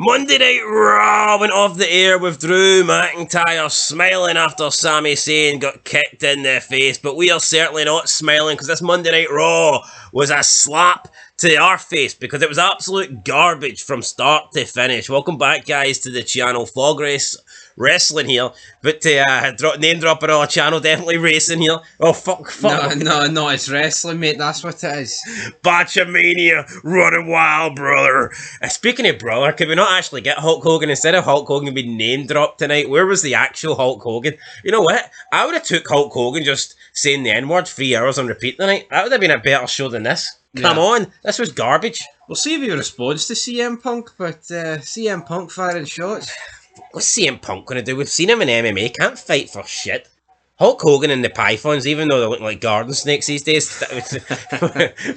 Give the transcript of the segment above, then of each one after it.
Monday Night Raw went off the air with Drew McIntyre smiling after Sami Zayn got kicked in the face, but we are certainly not smiling because this Monday Night Raw was a slap to our face because it was absolute garbage from start to finish. Welcome back, guys, to the channel. Fog Race Wrestling here, but name dropping on our channel, definitely racing here. Oh, fuck. No, it's wrestling, mate, that's what it is. Botchamania, running wild, brother. Speaking of brother, could we not actually get Hulk Hogan instead of Hulk Hogan being name dropped tonight? Where was the actual Hulk Hogan? You know what? I would have took Hulk Hogan just saying the N-word 3 hours on repeat tonight. That would have been a better show than this. Come on, this was garbage. We'll see if he responds to CM Punk, but CM Punk firing shots. What's CM Punk going to do? We've seen him in MMA, can't fight for shit. Hulk Hogan and the Pythons, even though they look like garden snakes these days,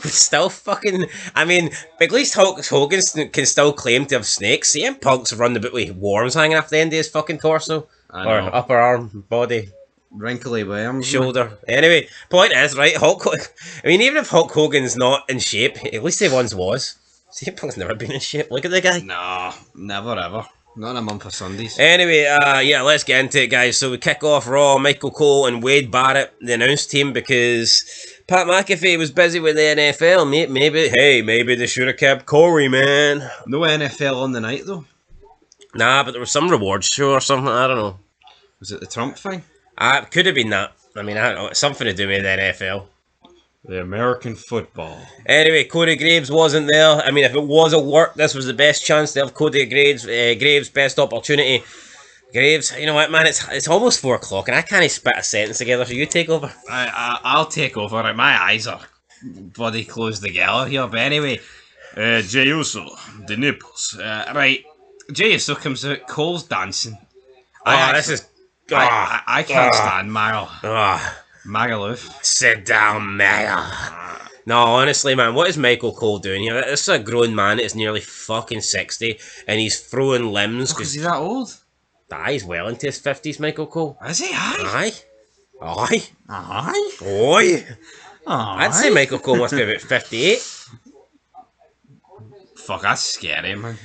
still fucking... I mean, at least Hulk Hogan can still claim to have snakes. CM Punk's run the bit with worms hanging off the end of his fucking torso. Or upper arm, body. Wrinkly worms. Shoulder. Anyway, point is, right, I mean, even if Hulk Hogan's not in shape, at least he once was. CM Punk's never been in shape. Look at the guy. No, never ever. Not in a month of Sundays. Anyway, yeah, let's get into it, guys. So we kick off Raw. Michael Cole and Wade Barrett, the announced team, because Pat McAfee was busy with the NFL. Maybe they should have kept Corey, man. No NFL on the night, though. Nah, but there was some rewards show or something. I don't know. Was it the Trump thing? It could have been that. I mean, I don't know. It's something to do with the NFL. The American football. Anyway, Cody Graves wasn't there. I mean, if it was at work, this was the best chance to have Cody Graves' best opportunity. Graves, you know what, man? It's almost 4 o'clock and I can't spit a sentence together, so you take over. I'll take over. My eyes are bloody closed together here. But anyway, Jey Uso, the nipples. Right, Jey Uso comes out, Cole's dancing. I can't stand Maga. Magaluf. Sit down, Maga. No, honestly, man, what is Michael Cole doing here? This is a grown man that's nearly fucking 60, and he's throwing limbs. Because he's that old? He's well into his 50s, Michael Cole. Is he? Aye. I'd say Michael Cole must be about 58. Fuck, that's scary, man.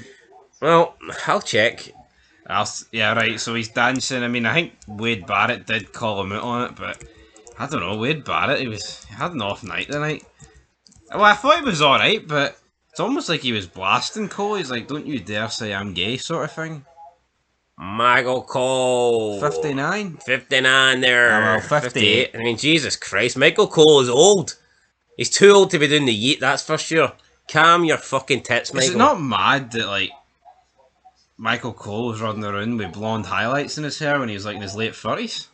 Well, I'll check. Yeah, right, so he's dancing. I mean, I think Wade Barrett did call him out on it, but I don't know, Wade Barrett, he had an off night tonight. Well, I thought he was alright, but it's almost like he was blasting Cole. He's like, don't you dare say I'm gay, sort of thing. Michael Cole. 59? 59 there. Oh, well, 58. I mean, Jesus Christ, Michael Cole is old. He's too old to be doing the yeet, that's for sure. Calm your fucking tits, Michael. Is it not mad that, like, Michael Cole was running around with blonde highlights in his hair when he was, like, in his late 30s?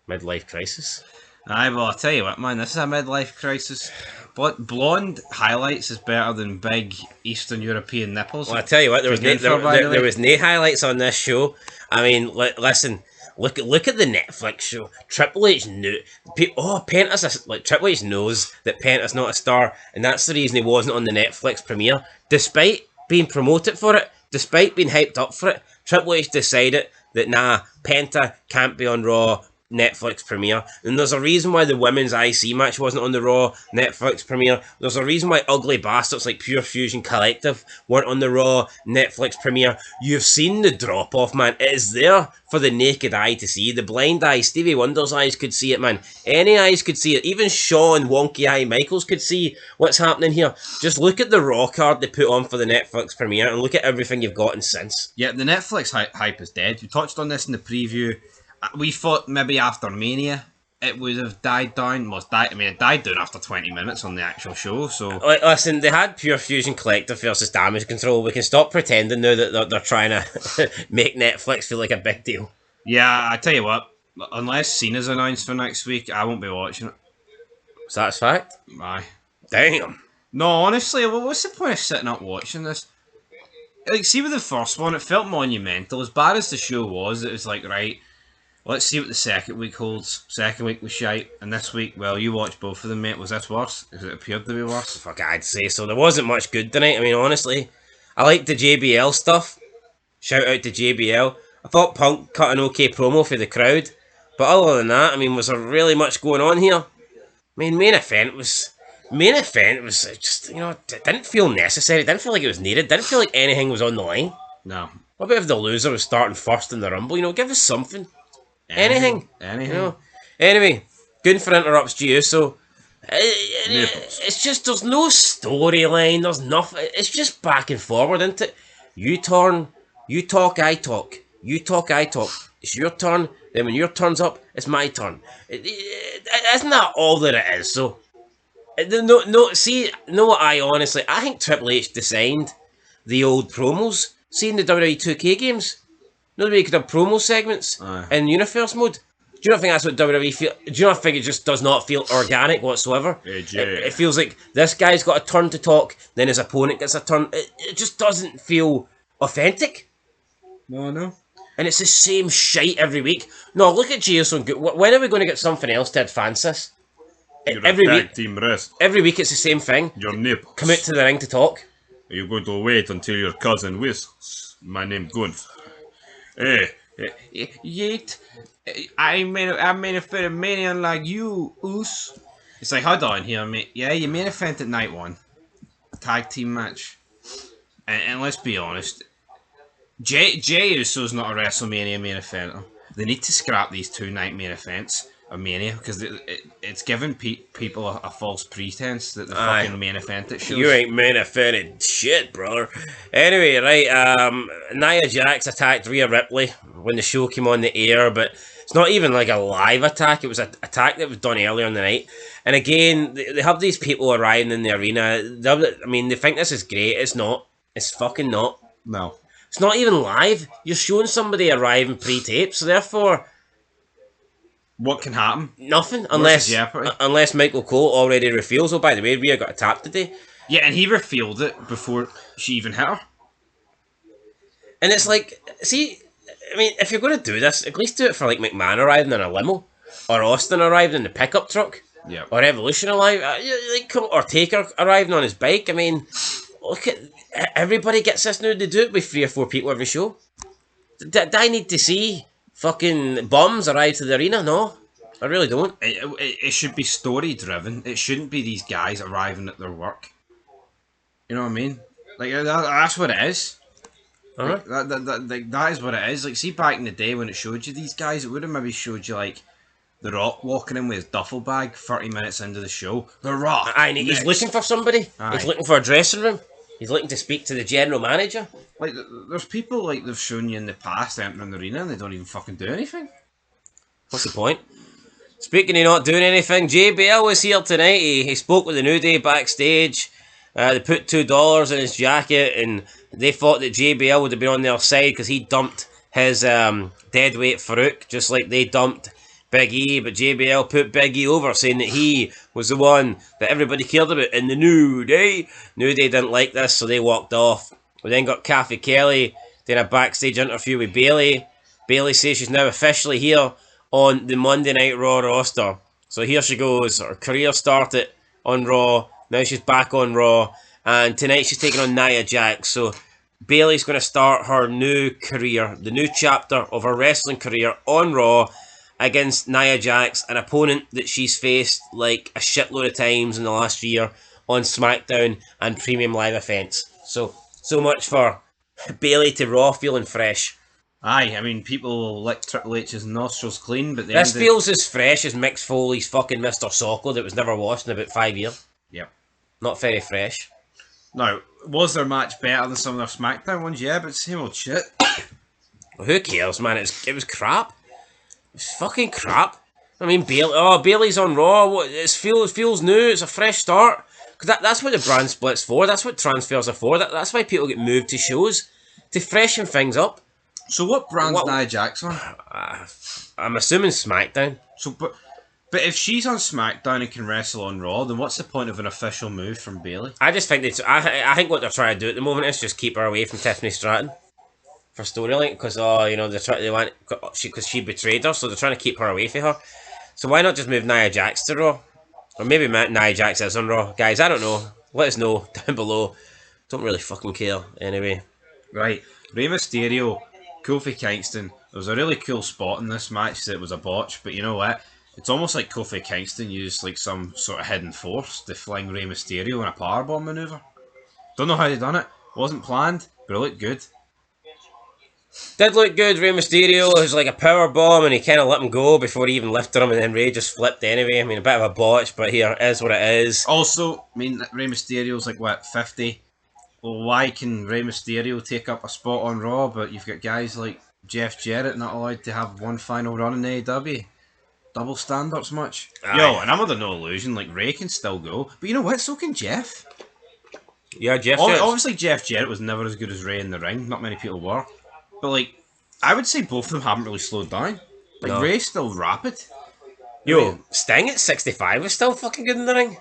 Midlife crisis. Aye, well, I'll tell you what, man, this is a midlife crisis. But blonde highlights is better than big Eastern European nipples. Well, I tell you what, there was no highlights on this show. I mean, listen, look at the Netflix show. Triple H knew. Penta's Triple H knows that Penta's not a star, and that's the reason he wasn't on the Netflix premiere, despite being promoted for it, despite being hyped up for it. Triple H decided that nah, Penta can't be on Raw Netflix premiere, and there's a reason why the women's IC match wasn't on the Raw Netflix premiere. There's a reason why ugly bastards like Pure Fusion Collective weren't on the Raw Netflix premiere. You've seen the drop off, man. It is there for the naked eye to see. The blind eye, Stevie Wonder's eyes could see it, man. Any eyes could see it. Even Shawn Wonky Eye Michaels could see what's happening here. Just look at the Raw card they put on for the Netflix premiere and look at everything you've gotten since. Yeah, the Netflix hype is dead. We touched on this in the preview. We thought maybe after Mania it would have died down. Well, it died down after 20 minutes on the actual show. So, listen, they had Pure Fusion Collective versus Damage Control. We can stop pretending now that they're trying to make Netflix feel like a big deal. Yeah, I tell you what, unless CENA's announced for next week, I won't be watching it. So that's fact? Aye. Damn. No, honestly, what's the point of sitting up watching this? Like, see with the first one, it felt monumental. As bad as the show was, it was like, right, let's see what the second week holds. Second week was shite, and this week, well, you watched both of them, mate. Was this worse? Because it appeared to be worse. Fuck, I'd say so. There wasn't much good tonight. I mean, honestly, I liked the JBL stuff. Shout out to JBL. I thought Punk cut an okay promo for the crowd, but other than that, I mean, was there really much going on here? I mean, main event was Main event was just, it didn't feel necessary. It didn't feel like it was needed. It didn't feel like anything was on the line. No. What about if the loser was starting first in the Rumble? Give us something. Anything. Anything. Anyway, Gunther interrupts G Uso. Naples. It's just, there's no storyline. There's nothing. It's just back and forward, isn't it? You turn, you talk, I talk. You talk, I talk. It's your turn. Then when your turn's up, it's my turn. Isn't that all that it is? So, I think Triple H designed the old promos. See in the WWE 2K games, nobody could have promo segments in Universe mode. Do you not think that's what WWE feel? Do you not think it just does not feel organic whatsoever? It feels like this guy's got a turn to talk, then his opponent gets a turn. It just doesn't feel authentic. No. And it's the same shite every week. No, look at Jason. When are we going to get something else to advance this? Every week, team rest. Every week it's the same thing. Your nipples. Come out to the ring to talk. Are you going to wait until your cousin whistles? My name Gunther. Yet, I main event a mania like you, Oos. It's like, hold on here, mate. Yeah, you main event at night one. Tag team match. And let's be honest, Jey Uso's not a WrestleMania main eventer. They need to scrap these 2 night main events of Mania because it's giving people a false pretense that they're fucking main event at shows. You ain't main evented shit, brother. Anyway, right, Nia Jax attacked Rhea Ripley when the show came on the air, but it's not even like a live attack. It was an attack that was done earlier in the night. And again, they have these people arriving in the arena. They think this is great. It's not. It's fucking not. No. It's not even live. You're showing somebody arriving pre-tape, so therefore, what can happen? Nothing, unless Michael Cole already reveals. Oh, by the way, Rhea got a tap today. Yeah, and he revealed it before she even hit her. And it's like, see, if you're going to do this, at least do it for like McMahon arriving in a limo, or Austin arriving in the pickup truck, or Evolution or Taker arriving on his bike. Look at everybody gets this now. They do it with 3 or 4 people every show. Do I need to see fucking bums arrive to the arena? No, I really don't. It should be story driven. It shouldn't be these guys arriving at their work. You know what I mean? Like that's what it is. Like, that is what it is. Like, see, back in the day when it showed you these guys, it would have maybe showed you like The Rock walking in with his duffel bag 30 minutes into the show. The Rock. He's looking for somebody. He's looking for a dressing room. He's looking to speak to the general manager. Like, there's people like they've shown you in the past entering the arena and they don't even fucking do anything. What's the point? Speaking of not doing anything, JBL was here tonight. He spoke with the New Day backstage. They put $2 in his jacket and they thought that JBL would have been on their side because he dumped his deadweight Farouk just like they dumped Big E, but JBL put Big E over, saying that he was the one that everybody cared about in the New Day. New Day didn't like this, so they walked off. We then got Kathy Kelly doing a backstage interview with Bayley. Bayley says she's now officially here on the Monday Night Raw roster. So here she goes. Her career started on Raw. Now she's back on Raw. And tonight she's taking on Nia Jax. So Bayley's going to start her new career, the new chapter of her wrestling career on Raw, against Nia Jax, an opponent that she's faced like a shitload of times in the last year on SmackDown and Premium Live events. So much for Bayley to Raw feeling fresh. Aye, people lick Triple H's nostrils clean, but this feels as fresh as Mick Foley's fucking Mr. Socko that was never washed in about 5 years. Yep. Not very fresh. Now, was their match better than some of their SmackDown ones? Yeah, but same old shit. Well, who cares, man? It was crap. It's fucking crap. Bayley's on Raw. It feels new. It's a fresh start. Because that's what the brand split's for. That's what transfers are for. That's why people get moved to shows. To freshen things up. So what brand's Nia Jax on? I'm assuming SmackDown. So, but if she's on SmackDown and can wrestle on Raw, then what's the point of an official move from Bayley? I just think I think what they're trying to do at the moment is just keep her away from Tiffany Stratton. For storyline, because because she betrayed her, so they're trying to keep her away from her. So why not just move Nia Jax to Raw, or maybe Nia Jax is on Raw, guys? I don't know. Let us know down below. Don't really fucking care anyway. Right, Rey Mysterio, Kofi Kingston. There was a really cool spot in this match that was a botch, but you know what? It's almost like Kofi Kingston used like some sort of hidden force to fling Rey Mysterio in a powerbomb maneuver. Don't know how they done it. Wasn't planned, but it looked good. Did look good. Rey Mysterio was like a power bomb, and he kind of let him go before he even lifted him, and then Rey just flipped anyway. I mean, a bit of a botch, but here it is what it is. Also, I mean, Rey Mysterio's like what, 50? Well, why can Rey Mysterio take up a spot on Raw, but you've got guys like Jeff Jarrett not allowed to have one final run in AEW? Double standards much? Aye. Yo, and I'm under no illusion, like Rey can still go, but you know what? So can Jeff. Yeah, Jeff. Obviously, Jeff Jarrett was never as good as Rey in the ring. Not many people were, but like, I would say both of them haven't really slowed down. Like No. Rey's still rapid. Yo, Sting at 65 was still fucking good in the ring.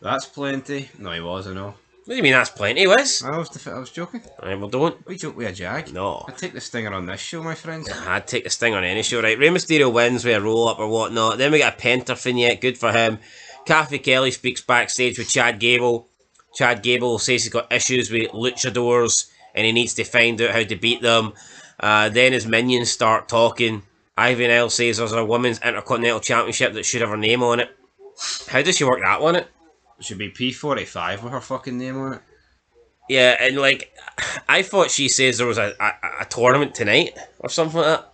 That's plenty. No, he was. I know. What do you mean that's plenty, Wiz? I was joking. Right, well, don't. We joke with a jag. No. I'd take the stinger on this show, my friends. I'd take the Sting on any show, right? Rey Mysterio wins with a roll-up or whatnot. Then we got a Penta vignette, good for him. Kathy Kelly speaks backstage with Chad Gable. Chad Gable says he's got issues with luchadors and he needs to find out how to beat them. Then his minions start talking. Ivy Nile says there's a women's intercontinental championship that should have her name on it. How does she work that one? It should be P45 with her fucking name on it. Yeah, and like, I thought she says there was a tournament tonight or something like that.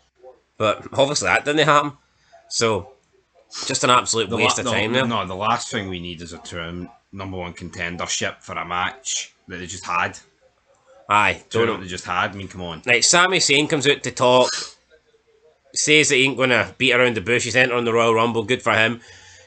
But obviously that didn't happen. So, just an absolute waste of time there. No, the last thing we need is a term number one contendership for a match that they just had. Aye, don't know. They just had. I mean, come on. Right, Sami Zayn comes out to talk. Says that he ain't going to beat around the bush. He's entering the Royal Rumble. Good for him.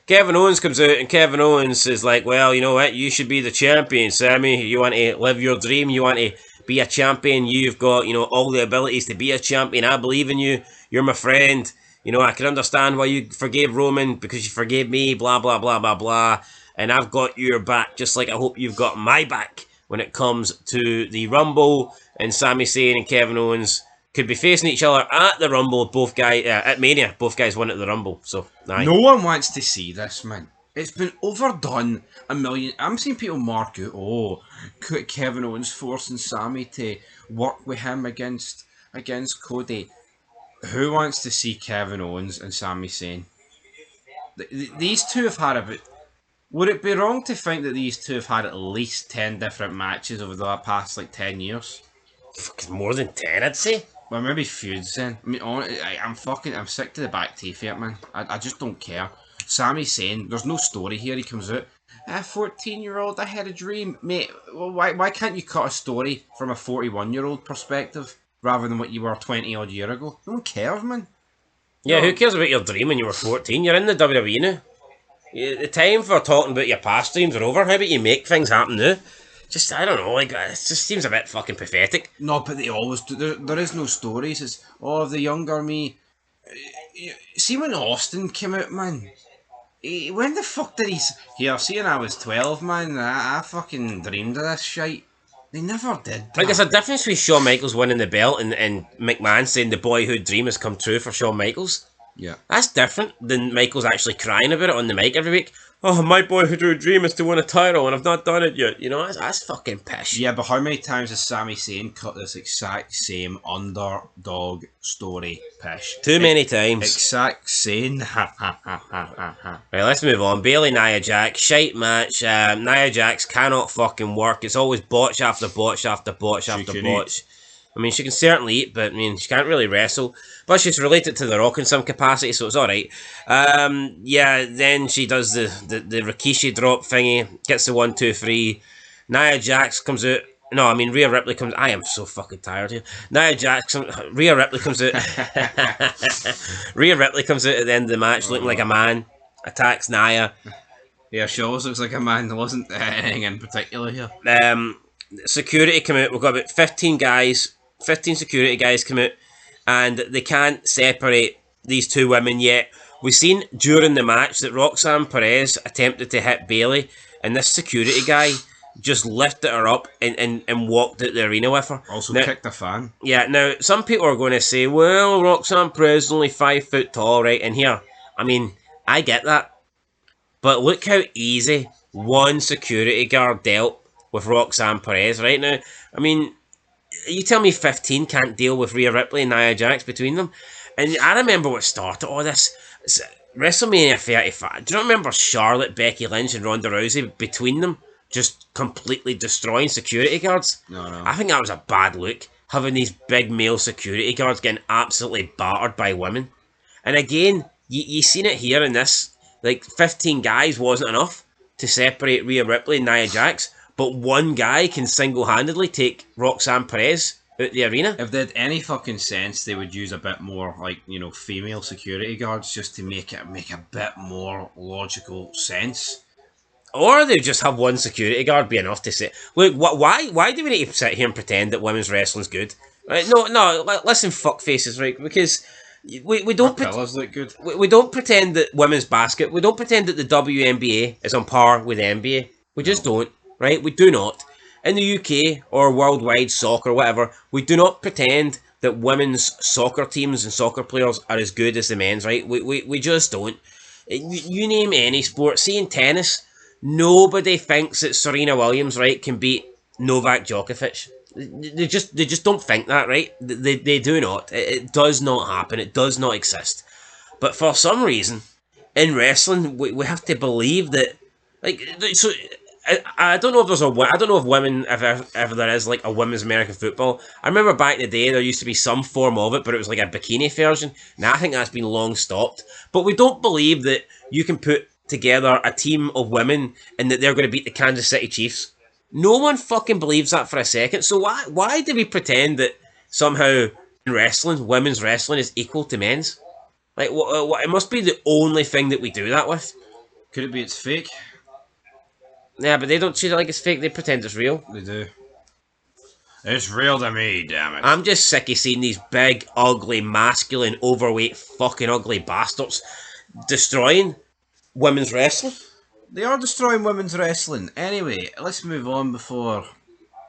Kevin Owens comes out and Kevin Owens is like, well, you know what? You should be the champion, Sammy. You want to live your dream. You want to be a champion. You've got, all the abilities to be a champion. I believe in you. You're my friend. I can understand why you forgave Roman because you forgave me, blah, blah, blah, blah, blah. And I've got your back just like I hope you've got my back when it comes to the Rumble. And Sami Zayn and Kevin Owens could be facing each other at the Rumble. Both guys at Mania, both guys won at the Rumble. So aye. No one wants to see this, man. It's been overdone a million. I'm seeing people mark out, Kevin Owens forcing Sami to work with him against Cody. Who wants to see Kevin Owens and Sami Zayn? These two have had a bit. Would it be wrong to think that these two have had at least 10 different matches over the past 10 years? Fucking more than 10, I'd say. Well, maybe feuds then. I mean, I'm sick to the back teeth yet, man. I just don't care. Sami Zayn, there's no story here. He comes out, 14-year-old, I had a dream, mate. Well, why can't you cut a story from a 41-year-old perspective rather than what you were 20 odd year ago? No one cares, man. Yeah, who cares about your dream when you were 14? You're in the WWE now. The time for talking about your past dreams are over. How about you make things happen now? Just, I don't know, it just seems a bit fucking pathetic. No, but they always do. There is no stories. It's, the younger me. See when Austin came out, man? When the fuck did he... Here, seeing I was 12, man, I fucking dreamed of this shite. They never did that. Like, there's a difference between Shawn Michaels winning the belt and McMahon saying the boyhood dream has come true for Shawn Michaels. Yeah. That's different than Michaels actually crying about it on the mic every week. Oh, my boyhood dream is to win a title and I've not done it yet. That's fucking pish. Yeah, but how many times has Sami Zayn cut this exact same underdog story pish? Too many times. Exact same. Right, let's move on. Bayley, Nia Jax, shite match. Nia Jax cannot fucking work. It's always botch after botch after botch after botch. I mean, she can certainly eat, but she can't really wrestle. But she's related to The Rock in some capacity, so it's alright. Then she does the Rikishi drop thingy, gets the 1, 2, 3. Nia Jax comes out. No, I mean, Rhea Ripley comes... I am so fucking tired here. Rhea Ripley comes out... Rhea Ripley comes out at the end of the match looking like a man. Attacks Nia. Yeah, she always looks like a man. There wasn't anything in particular here. Security come out. We've got about 15 security guys come out, and they can't separate these two women yet. We've seen during the match that Roxanne Perez attempted to hit Bayley, and this security guy just lifted her up and walked out the arena with her. Also now, kicked a fan. Yeah, now some people are going to say, well, Roxanne Perez is only 5 foot tall, right? And here, I mean, I get that. But look how easy one security guard dealt with Roxanne Perez right now. I mean, you tell me 15 can't deal with Rhea Ripley and Nia Jax between them. And I remember what started all this. WrestleMania 35. Do you not remember Charlotte, Becky Lynch, and Ronda Rousey between them just completely destroying security guards? No. I think that was a bad look. Having these big male security guards getting absolutely battered by women. And again, you seen it here in this. Like 15 guys wasn't enough to separate Rhea Ripley and Nia Jax, but one guy can single-handedly take Roxanne Perez out the arena. If they had any fucking sense, they would use a bit more, like, you know, female security guards just to make a bit more logical sense. Or they just have one security guard be enough to say, look, why do we need to sit here and pretend that women's wrestling's good? Right? No, listen, fuckfaces, right? Because we don't look good. We don't pretend that women's basket, we don't pretend that the WNBA is on par with the NBA. We just don't, right? We do not. In the UK or worldwide soccer, whatever, we do not pretend that women's soccer teams and soccer players are as good as the men's, right? We just don't. You name any sport. See, in tennis, nobody thinks that Serena Williams, right, can beat Novak Djokovic. They just don't think that, right? They do not. It does not happen. It does not exist. But for some reason, in wrestling, we have to believe that, like, so. I don't know if there's I don't know if women, if there is like a women's American football. I remember back in the day there used to be some form of it, but it was like a bikini version. Now I think that's been long stopped. But we don't believe that you can put together a team of women and that they're going to beat the Kansas City Chiefs. No one fucking believes that for a second. So why do we pretend that somehow in wrestling, women's wrestling is equal to men's? Like, it must be the only thing that we do that with. Could it be it's fake? Yeah, but they don't treat it like it's fake. They pretend it's real. They do. It's real to me, damn it. I'm just sick of seeing these big, ugly, masculine, overweight, fucking ugly bastards destroying women's wrestling. They are destroying women's wrestling. Anyway, let's move on before...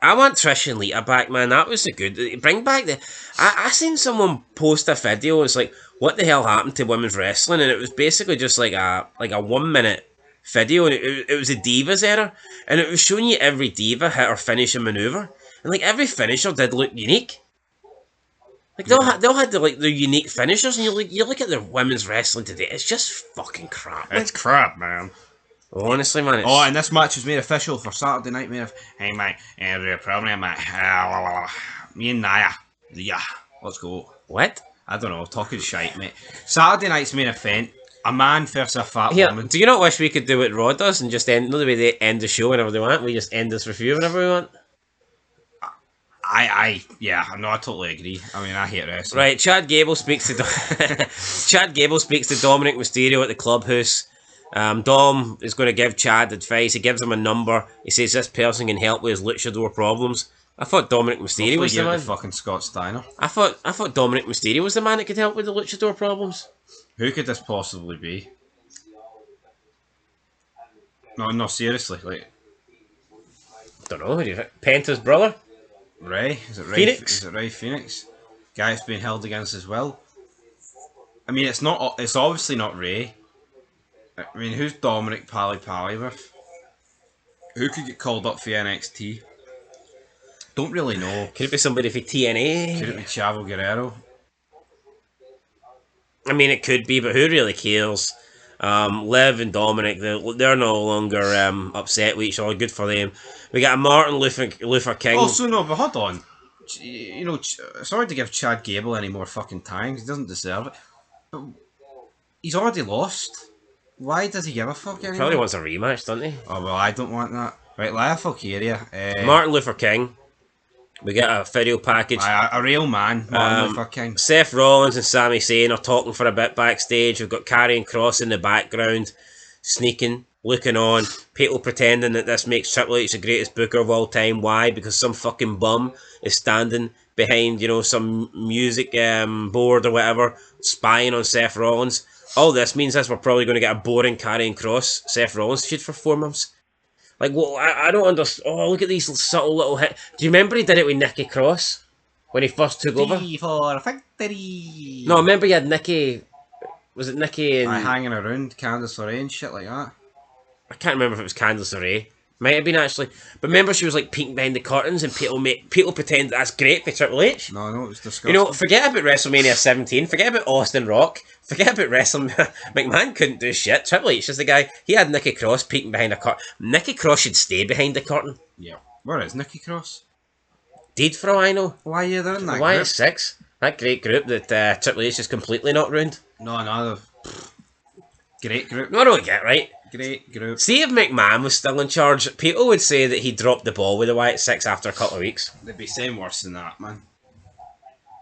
I want Trish and Lita back, man. That was the good. Bring back the... I seen someone post a video. It's like, what the hell happened to women's wrestling? And it was basically just like a 1 minute video, and it was a Divas era, and it was showing you every diva hit her finishing maneuver, and like every finisher did look unique. Like they all had their unique finishers, and you look at the women's wrestling today, it's just fucking crap. It's crap, man. Honestly, man. And this match was made official for Saturday Night Main. Hey, mate, real problem, mate. Me and Nia. Yeah, let's go. What? I don't know, talking shite, mate. Saturday night's main event. A man versus a fat woman. Do you not wish we could do what Raw does and just end, the way they end the show whenever they want? We just end this review whenever we want? I totally agree. I mean, I hate wrestling. Right, Chad Gable speaks to Dominic Mysterio at the clubhouse. Dom is going to give Chad advice. He gives him a number. He says this person can help with his luchador problems. I thought Dominic Mysterio was the man. Fucking Scott Steiner. I thought Dominic Mysterio was the man that could help with the luchador problems. Who could this possibly be? No, seriously, like... Don't know, who do you think? Penta's brother? Ray? Is it Ray Phoenix? Is it Ray Phoenix? Guy that's being held against as well. I mean, it's obviously not Ray. I mean, who's Dominic Pally with? Who could get called up for NXT? Don't really know. Could it be somebody for TNA? Could it be Chavo Guerrero? I mean, it could be, but who really cares? Liv and Dominic, they're no longer upset with each other. Good for them. We got a Martin Luther King. Also, no, but hold on. You know, sorry to give Chad Gable any more fucking time. He doesn't deserve it. But he's already lost. Why does he give a fuck anymore? Probably wants a rematch, doesn't he? Oh, well, I don't want that. Right, Lia Area. Martin Luther King. We get a video package. A real man, Martin Luther King. Seth Rollins and Sami Zayn are talking for a bit backstage. We've got Karrion Kross in the background, sneaking, looking on. People pretending that this makes Triple H the greatest booker of all time. Why? Because some fucking bum is standing behind, some music board or whatever, spying on Seth Rollins. All this means is we're probably going to get a boring Karrion Kross Seth Rollins feud for 4 months. Like, well, I don't understand. Oh, look at these subtle little hits. Do you remember he did it with Nikki Cross when he first took over? For victory. No, remember he had Nikki. Was it Nikki and hanging around Candice LeRae and shit like that? I can't remember if it was Candice LeRae. Might have been actually. But remember, she was like peeking behind the curtains, and people pretend that's great for Triple H. No, it was disgusting. You know, forget about WrestleMania 17. Forget about Austin Rock. Forget about WrestleMania. McMahon couldn't do shit. Triple H is the guy. He had Nikki Cross peeking behind a curtain. Nikki Cross should stay behind the curtain. Yeah. Where is Nikki Cross? Did for all I know. Why are they're in that Why group? is 6? That great group that Triple H is completely not ruined. No. Great group. No, I don't get right. Great group. See if McMahon was still in charge, people would say that he dropped the ball with the Wyatt 6 after a couple of weeks. They'd be saying worse than that, man.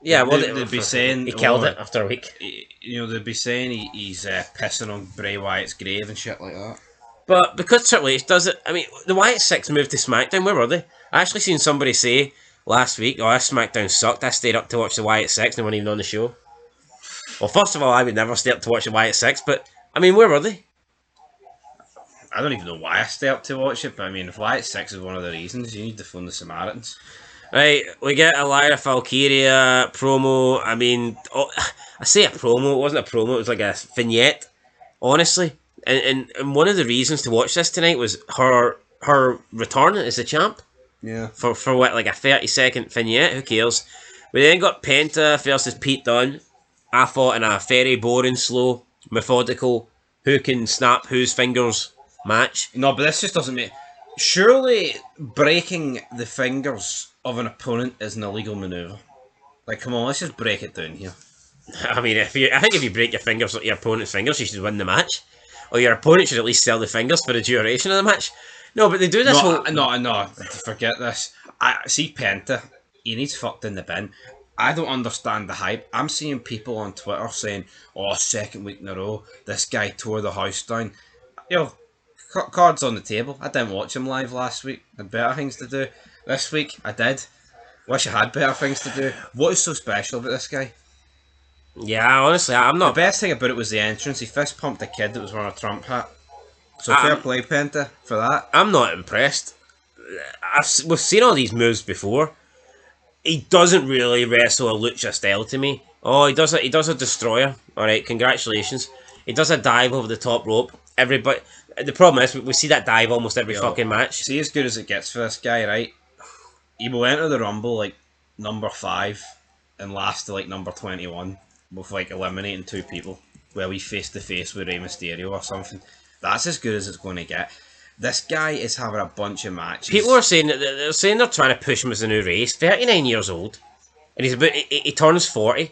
Yeah, well, they'd be saying he killed it after a week. You know, they'd be saying he's pissing on Bray Wyatt's grave and shit like that. But because Triple H does it, I mean, the Wyatt 6 moved to SmackDown. Where were they? I actually seen somebody say last week, "Oh, this SmackDown sucked. I stayed up to watch the Wyatt 6 and they weren't even on the show." Well, first of all, I would never stay up to watch the Wyatt 6, but I mean, where were they? I don't even know why I stay up to watch it, but I mean, if Wyatt 6 is one of the reasons, you need to phone the Samaritans. Right, we get a Lyra Valkyria promo. I mean, I say a promo, it wasn't a promo, it was like a vignette, honestly. And one of the reasons to watch this tonight was her return as the champ. Yeah. For what, like a 30-second vignette? Who cares? We then got Penta versus Pete Dunne. I thought in a very boring, slow, methodical, who can snap whose fingers match. No, but this just doesn't make... Surely breaking the fingers of an opponent is an illegal manoeuvre. Like, come on, let's just break it down here. I mean, I think if you break your fingers, your opponent's fingers, you should win the match. Or your opponent should at least sell the fingers for the duration of the match. No, but they do this whole... No, forget this. I see Penta, he needs fucked in the bin. I don't understand the hype. I'm seeing people on Twitter saying, "Oh, second week in a row, this guy tore the house down." Yo, cards on the table. I didn't watch him live last week. I had better things to do. This week, I did. Wish I had better things to do. What is so special about this guy? Yeah, honestly, I'm not... The best thing about it was the entrance. He fist pumped a kid that was wearing a Trump hat. So fair play, Penta, for that. I'm not impressed. We've seen all these moves before. He doesn't really wrestle a lucha style to me. Oh, he does a destroyer. Alright, congratulations. He does a dive over the top rope. Everybody... The problem is, we see that dive almost every fucking match. See, as good as it gets for this guy, right? He will enter the Rumble like number 5 and last to like number 21 with like eliminating 2 people where we face to face with Rey Mysterio or something. That's as good as it's going to get. This guy is having a bunch of matches. People are saying that they're trying to push him as a new race. 39 years old, and he's about he turns 40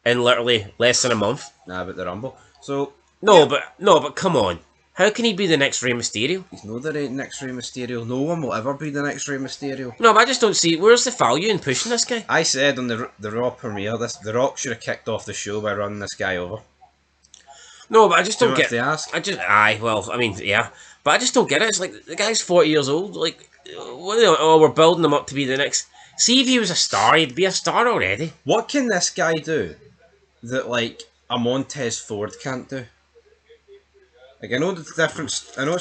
in literally less than a month. Nah, but the Rumble. So but come on, how can he be the next Rey Mysterio? He's not the next Rey Mysterio. No one will ever be the next Rey Mysterio. No, but I just don't see where's the value in pushing this guy. I said on the Raw premiere, the Rock should have kicked off the show by running this guy over. No, but I just don't get. To ask? But I just don't get it. It's like the guy's 40 years old. Like, we're building him up to be the next. See, if he was a star, he'd be a star already. What can this guy do that like a Montez Ford can't do? Like I know it's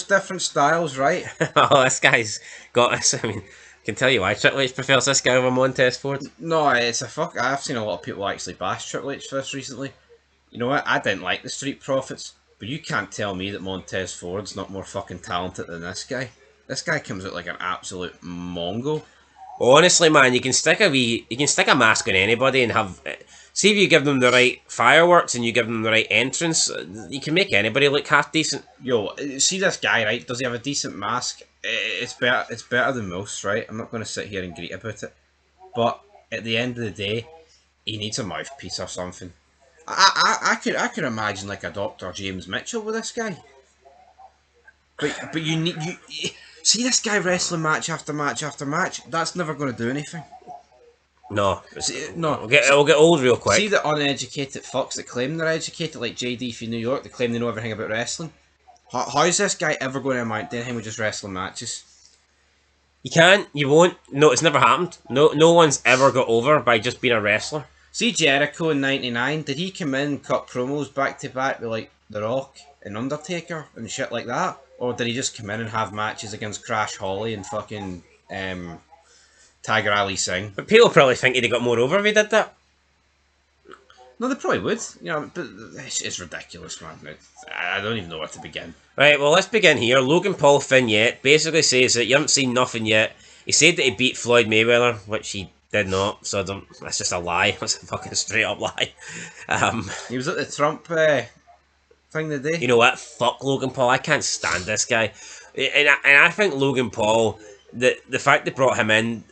different styles, right? Oh, this guy's got this. I mean, I can tell you why Triple H prefers this guy over Montez Ford. No, it's a fuck. I've seen a lot of people actually bash Triple H for this recently. You know what? I didn't like the Street Profits. But you can't tell me that Montez Ford's not more fucking talented than this guy. This guy comes out like an absolute mongo. Honestly, man, you can stick a mask on anybody and have. See if you give them the right fireworks and you give them the right entrance, you can make anybody look half decent. Yo, see this guy, right? Does he have a decent mask? It's better than most, right? I'm not going to sit here and greet about it. But at the end of the day, he needs a mouthpiece or something. I could imagine like a Dr. James Mitchell with this guy. But you see this guy wrestling match after match after match. That's never going to do anything. No, no. It'll get old real quick. See the uneducated fucks that claim they're educated, like JD from New York, they claim they know everything about wrestling. How is this guy ever going to amount to anything with just wrestling matches? You can't, you won't. No, it's never happened. No one's ever got over by just being a wrestler. See Jericho in '99, did he come in and cut promos back to back with like The Rock and Undertaker and shit like that? Or did he just come in and have matches against Crash Holly and fucking Tiger Ali Singh? But people probably think he'd have got more over if he did that. No, they probably would. You know, but it's ridiculous, man. I don't even know where to begin. Right, well, let's begin here. Logan Paul vignette basically says that you haven't seen nothing yet. He said that he beat Floyd Mayweather, which he did not, so that's just a lie. That's a fucking straight up lie. He was at the Trump thing today. You know what? Fuck Logan Paul. I can't stand this guy. And I think Logan Paul, the fact they brought him in,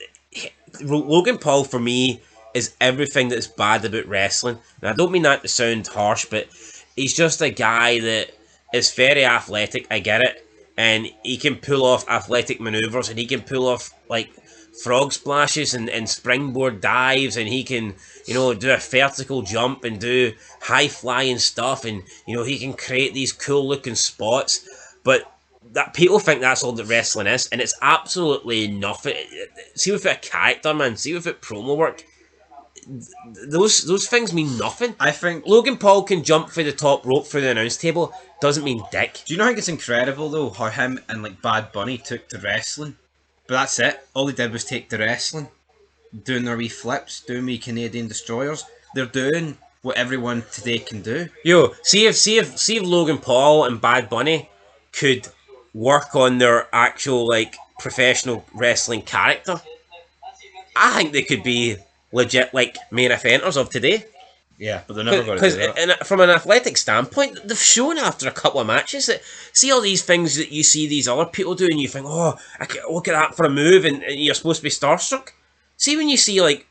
Logan Paul for me is everything that's bad about wrestling. And I don't mean that to sound harsh, but he's just a guy that is very athletic. I get it. And he can pull off athletic maneuvers, and he can pull off like frog splashes and springboard dives, and he can, you know, do a vertical jump and do high flying stuff, and you know, he can create these cool looking spots. But that people think that's all that wrestling is, and it's absolutely nothing. See with it a character, man. See with it promo work. Those things mean nothing. I think Logan Paul can jump for the top rope through the announce table. Doesn't mean dick. Do you know? I think it's incredible though how him and like Bad Bunny took to wrestling. But that's it. All they did was take to wrestling, doing their wee flips, doing wee Canadian destroyers. They're doing what everyone today can do. Yo, see if Logan Paul and Bad Bunny could work on their actual like professional wrestling character. I think they could be legit like main eventers of today. Yeah, but they're never going to do that. Because from an athletic standpoint, they've shown after a couple of matches that see all these things that you see these other people do, and you think, oh, I can look at that for a move, and you're supposed to be starstruck. See when you see like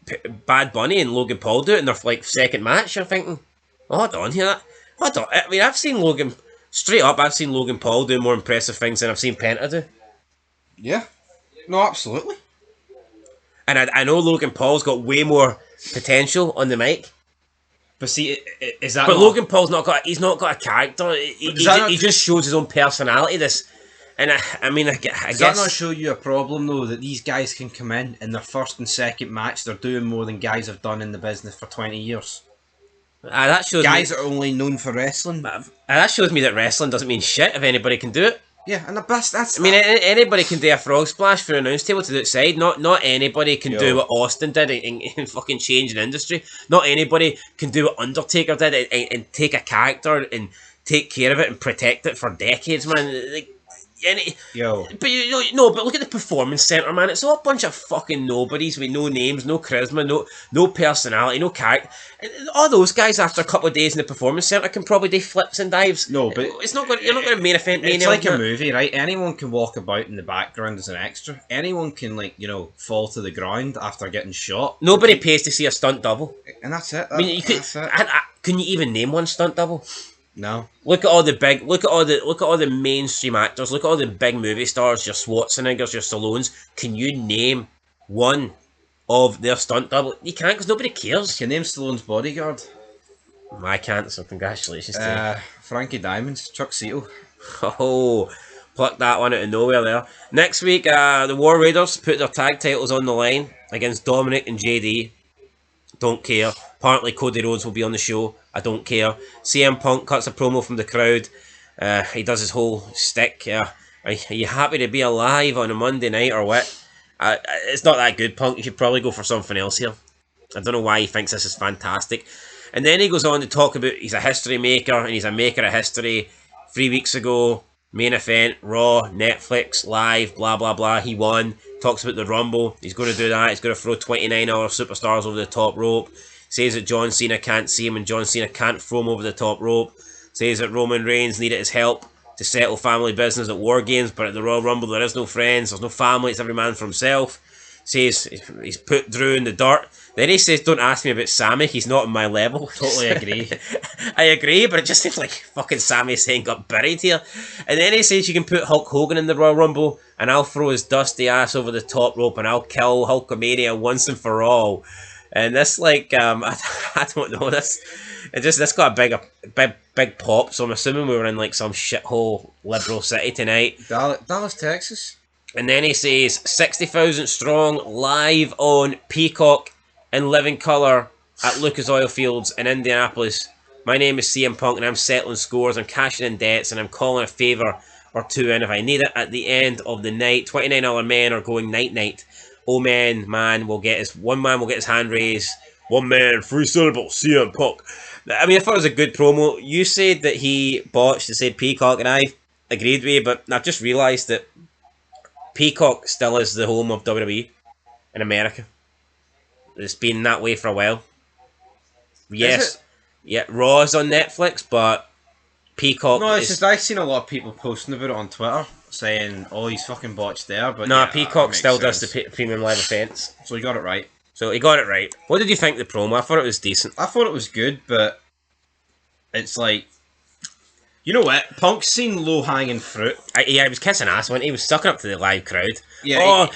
Bad Bunny and Logan Paul do it in their like second match, you're thinking, oh, hold on here, hold on. I mean, I've seen Logan Paul do more impressive things than I've seen Penta do. Yeah, no, absolutely. And I know Logan Paul's got way more potential on the mic. But see, is that? But Logan Paul's not got a character. He just shows his own personality. And I guess. Does that not show you a problem though? That these guys can come in their first and second match, they're doing more than guys have done in the business for 20 years. That shows guys me, are only known for wrestling. That shows me that wrestling doesn't mean shit if anybody can do it. Yeah, and that's. I mean, anybody can do a frog splash through an announce table to the outside. Not anybody can do what Austin did and fucking change an industry. Not anybody can do what Undertaker did and take a character and take care of it and protect it for decades, man. Like, but but look at the Performance Center, man. It's all a bunch of fucking nobodies with no names, no charisma, no personality, no character. All those guys after a couple of days in the Performance Center can probably do flips and dives. No, but it's not going. You're not going to main event. It's like a movie, right? Anyone can walk about in the background as an extra. Anyone can fall to the ground after getting shot. Nobody pays to see a stunt double, and that's it. I mean, you could. Can you even name one stunt double? No. Look at all the mainstream actors. Look at all the big movie stars. Your Schwarzeneggers, your Stallones. Can you name one of their stunt double? You can't because nobody cares. Can you name Stallone's bodyguard? I can't. So congratulations to you. Frankie Diamonds, Chuck Seto. Oh, plucked that one out of nowhere there. Next week, the War Raiders put their tag titles on the line against Dominic and JD. Don't care. Apparently Cody Rhodes will be on the show. I don't care. CM Punk cuts a promo from the crowd. He does his whole stick. Are you happy to be alive on a Monday night or what? It's not that good, Punk. You should probably go for something else here. I don't know why he thinks this is fantastic. And then he goes on to talk about he's a history maker and he's a maker of history. 3 weeks ago, main event, Raw, Netflix, live, blah, blah, blah. He won. Talks about the Rumble. He's going to do that. He's going to throw 29 other superstars over the top rope. Says that John Cena can't see him and John Cena can't throw him over the top rope. Says that Roman Reigns needed his help to settle family business at War Games, but at the Royal Rumble there is no friends, there's no family, it's every man for himself. Says he's put Drew in the dirt. Then he says, don't ask me about Sammy, he's not on my level. Totally agree. I agree, but it just seems like fucking Sami Zayn got buried here. And then he says you can put Hulk Hogan in the Royal Rumble and I'll throw his dusty ass over the top rope and I'll kill Hulkamania once and for all. And this, I don't know, this got a big pop, so I'm assuming we were in like some shithole liberal city tonight. Dallas, Texas. And then he says 60,000 strong, live on Peacock in living colour at Lucas Oil Fields in Indianapolis. My name is CM Punk and I'm settling scores, I'm cashing in debts and I'm calling a favour or two in if I need it at the end of the night. 29 other men are going night-night. One man will get his hand raised. One man, three syllables, CM Punk. I mean, I thought it was a good promo. You said that he botched and said Peacock, and I agreed with you, but I've just realised that Peacock still is the home of WWE in America. It's been that way for a while. Yes, yeah, Raw's on Netflix, but Peacock. No, it's just I've seen a lot of people posting about it on Twitter, saying, "Oh, he's fucking botched there." But no, yeah, Peacock still sense. does the premium live events. So he got it right. So he got it right. What did you think of the promo? I thought it was decent. I thought it was good, but it's like, you know what? Punk's seen low-hanging fruit. Yeah, he was kissing ass, wasn't he? He was sucking up to the live crowd. Yeah.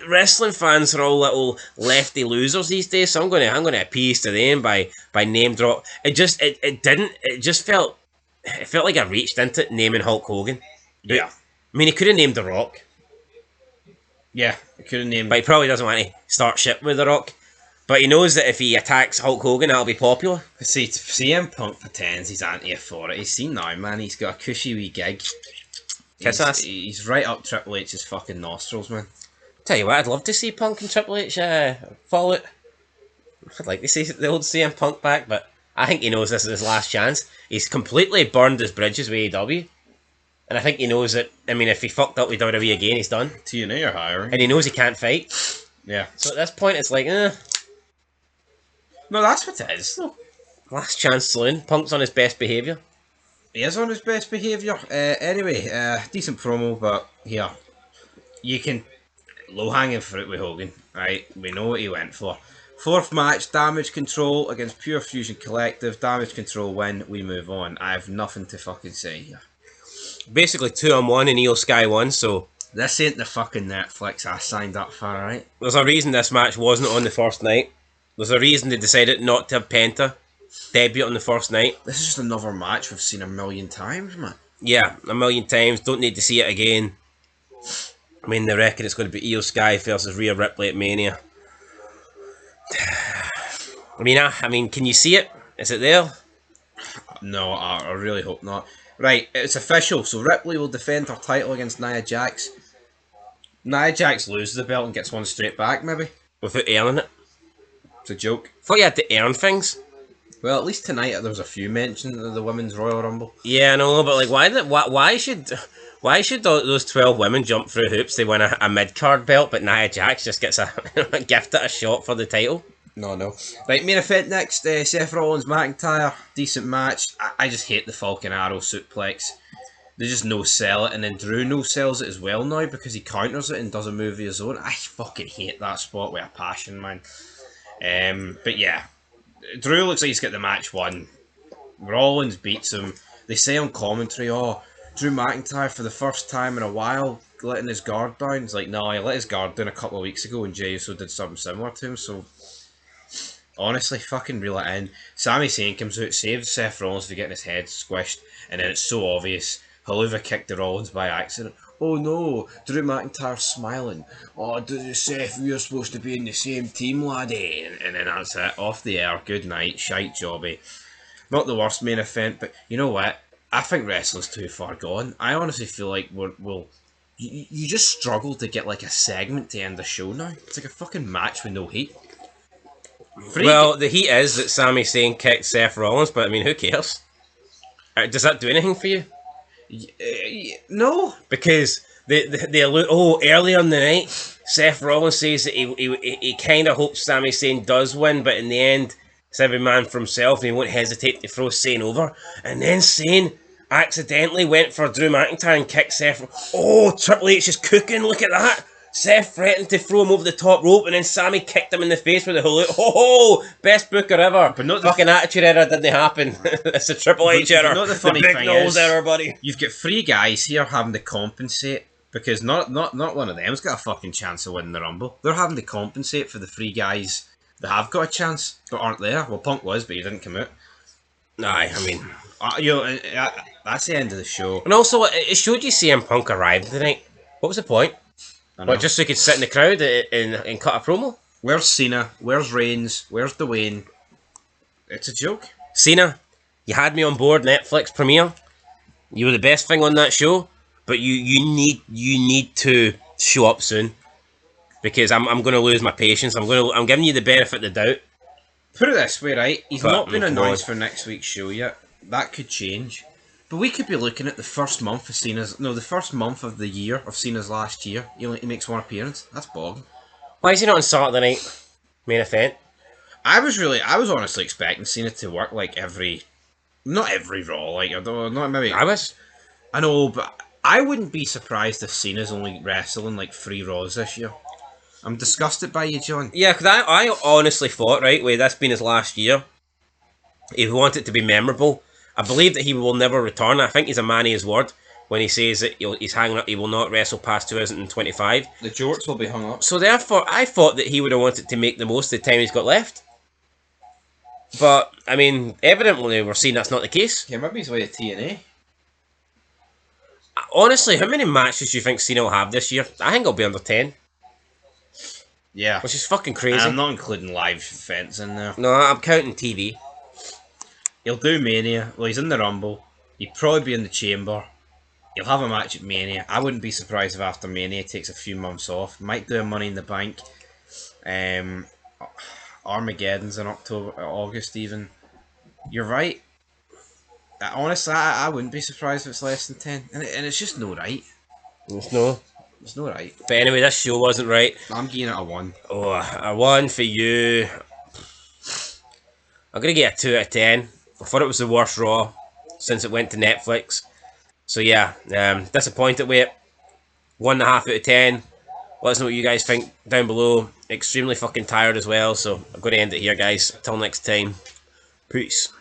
Wrestling fans are all little lefty losers these days, so I'm gonna appease to them by name drop. It felt like I reached into it naming Hulk Hogan. Yeah. I mean, he could have named The Rock. Yeah, he could have named. But he probably doesn't want to start shit with The Rock. But he knows that if he attacks Hulk Hogan, that'll be popular. See, CM Punk pretends he's anti-authority. He's seen now, man. He's got a cushy wee gig. Kiss ass. He's right up Triple H's fucking nostrils, man. Tell you what, I'd love to see Punk and Triple H fall out. I'd like to see the old CM Punk back, but I think he knows this is his last chance. He's completely burned his bridges with AEW. And I think he knows that, I mean, if he fucked up with WWE again, he's done. TNA are hiring. And he knows he can't fight. Yeah. So at this point, it's like, No, that's what it is, though. Last chance saloon. Punk's on his best behaviour. He is on his best behaviour. Anyway, decent promo, but yeah. You can... Low-hanging fruit with Hogan, right? We know what he went for. Fourth match, Damage Control against Pure Fusion Collective. Damage Control win, we move on. I have nothing to fucking say here. Basically 2-on-1 in Io Sky 1, so... This ain't the fucking Netflix I signed up for, right? There's a reason this match wasn't on the first night. There's a reason they decided not to have Penta debut on the first night. This is just another match we've seen a million times, man. Yeah, a million times. Don't need to see it again. I mean, they reckon it's going to be Io Sky versus Rhea Ripley at Mania. I mean, can you see it? Is it there? No, I really hope not. Right, it's official. So Ripley will defend her title against Nia Jax. Nia Jax loses the belt and gets one straight back, maybe. Without earning it. It's a joke. I thought you had to earn things. Well, at least tonight there was a few mentions of the Women's Royal Rumble. Yeah, I know, but like, why should those 12 women jump through hoops? They win a mid-card belt, but Nia Jax just gets a gifted a shot for the title. No. Right, main event next, Seth Rollins, McIntyre, decent match. I just hate the Falcon Arrow suplex. They just no-sell it, and then Drew no-sells it as well now because he counters it and does a move of his own. I fucking hate that spot with a passion, man. But yeah, Drew looks like he's got the match won. Rollins beats him. They say on commentary, Drew McIntyre for the first time in a while letting his guard down. It's like, no, he let his guard down a couple of weeks ago and Jey Uso did something similar to him, so... Honestly, fucking reel it in. Sami Zayn comes out, saves Seth Rollins for getting his head squished, and then it's so obvious. Helluva kicked the Rollins by accident. Oh no, Drew McIntyre's smiling. Oh, Seth, we're supposed to be in the same team, laddie. And then that's it. Off the air. Good night. Shite jobby. Not the worst main event, but you know what? I think wrestling's too far gone. I honestly feel like you just struggle to get like a segment to end the show now. It's like a fucking match with no heat. Well, the heat is that Sami Zayn kicked Seth Rollins, but I mean, who cares? Does that do anything for you? No. Because earlier in the night, Seth Rollins says that he kind of hopes Sami Zayn does win, but in the end, it's every man for himself, and he won't hesitate to throw Zayn over. And then Zayn accidentally went for Drew McIntyre and kicked Seth. Oh, Triple H is cooking, look at that! Seth threatened to throw him over the top rope, and then Sammy kicked him in the face with a hula. Ho! Best booker ever. But not the fucking attitude error didn't happen. It's a Triple H error. Not the funny big thing nose is, error, buddy. You've got three guys here having to compensate because not one of them's got a fucking chance of winning the Rumble. They're having to compensate for the three guys that have got a chance but aren't there. Well, Punk was, but he didn't come out. Aye, I mean, that's the end of the show. And also, it showed you CM Punk arrived tonight. What was the point? What, just so he could sit in the crowd and cut a promo? Where's Cena? Where's Reigns? Where's Dwayne? It's a joke. Cena, you had me on board Netflix premiere. You were the best thing on that show, but you need to show up soon because I'm going to lose my patience. I'm giving you the benefit of the doubt. Put it this way, right? He's But, not been come announced on. for next week's show yet. That could change. But we could be looking at the first month of Cena's... No, the first month of the year of Cena's last year. He makes one appearance. That's bogging. Why is he not on Saturday night main event? I was honestly expecting Cena to work like not every Raw, like, I don't know, not maybe... I know, but I wouldn't be surprised if Cena's only wrestling like 3 Raws this year. I'm disgusted by you, John. Yeah, because I honestly thought, right, with this being his last year, if he wanted it to be memorable, I believe that he will never return. I think he's a man of his word when he says that he's hanging up, he will not wrestle past 2025. The jorts will be hung up. So therefore, I thought that he would have wanted to make the most of the time he's got left. But, I mean, evidently we're seeing that's not the case. Yeah, maybe he's away at TNA. Honestly, how many matches do you think Cena will have this year? I think it'll be under 10. Yeah. Which is fucking crazy. And I'm not including live events in there. No, I'm counting TV. He'll do Mania. Well, he's in the Rumble. He'd probably be in the Chamber. He'll have a match at Mania. I wouldn't be surprised if after Mania he takes a few months off. Might do a Money in the Bank. Armageddon's in August even. You're right. Honestly, I wouldn't be surprised if it's less than 10. And it's just no right. It's no right. But anyway, this show wasn't right. I'm giving it a 1. Oh, a 1 for you. I'm going to get a 2 out of 10. I thought it was the worst Raw since it went to Netflix. So yeah, disappointed with it. 1.5 out of 10. Let us know what you guys think down below. Extremely fucking tired as well, so I'm going to end it here, guys. Till next time. Peace.